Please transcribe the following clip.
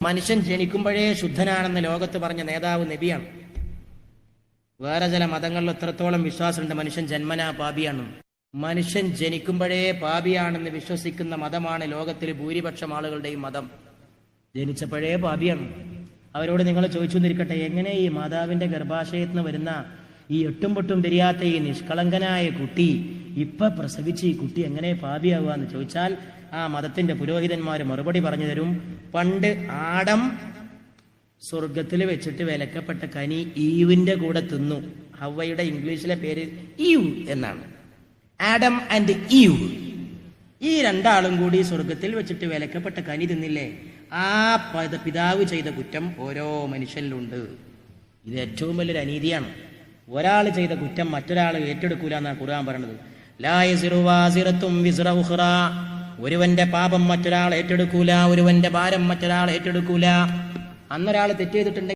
മനുഷ്യൻ ജനിക്കുമ്പോഴേ ശുദ്ധനാണെന്ന് ലോകത്ത് പറഞ്ഞ നേതാവ് നബിയാണ്. വേറെ ചില മതങ്ങളിൽ എത്രത്തോളം വിശ്വാസമുണ്ട് മനുഷ്യൻ ജന്മനാ പാപിയാണ്. മനുഷ്യൻ ജനിക്കുമ്പോഴേ പാപിയാണെന്ന് വിശ്വസിക്കുന്ന മതമാണ് ലോകത്തിൽ ഭൂരിപക്ഷം ആളുകളുടെയും മതം. ജനിച്ചപ്പോഴേ പാപിയാണ്. അവരോട് നിങ്ങൾ ചോദിച്ചുകൊണ്ടിരിക്കട്ടെ, എങ്ങനെ ഈ മാതാവിന്റെ ഗർഭാശയത്തിൽ നിന്ന് വരുന്ന ഈ എട്ടും പൊട്ടും തിരിയാത്ത ഈ നിഷ്കളങ്കനായ കുട്ടി ഇപ്പൊ പ്രസവിച്ച് ഈ കുട്ടി എങ്ങനെ പാപിയാവുക എന്ന് ചോദിച്ചാൽ ആ മതത്തിന്റെ പുരോഹിതന്മാർ മറുപടി പറഞ്ഞു തരും. പണ്ട് ആദം സ്വർഗത്തിൽ വെച്ചിട്ട് വിലക്കപ്പെട്ട കനി ഈവിന്റെ കൂടെ തിന്നു. ഹവ്വയുടെ ഇംഗ്ലീഷിലെ പേര് ഈവ് എന്നാണ്. ആഡം ആൻഡ് ഈവ്, ഈ രണ്ടാളും കൂടി സ്വർഗത്തിൽ വെച്ചിട്ട് വിലക്കപ്പെട്ട കനി തിന്നില്ലേ? ആ പിതാവ് ചെയ്ത കുറ്റം ഓരോ മനുഷ്യനിലുണ്ട്. ഇത് ഏറ്റവും വലിയൊരു അനീതിയാണ്. ഒരാൾ ചെയ്ത കുറ്റം മറ്റൊരാൾ ഏറ്റെടുക്കൂല എന്നാണ് ഖുർആൻ പറയുന്നത്. ലാ യസിറു വാസിറത്തും വിസ്റ ഉഖ്റ, ഒരുവന്റെ പാപം മറ്റൊരാൾ ഏറ്റെടുക്കൂല, ഒരുവന്റെ ഭാരം മറ്റൊരാൾ ഏറ്റെടുക്കൂല. അന്നൊരാൾ തെറ്റ് ചെയ്തിട്ടുണ്ടെങ്കിൽ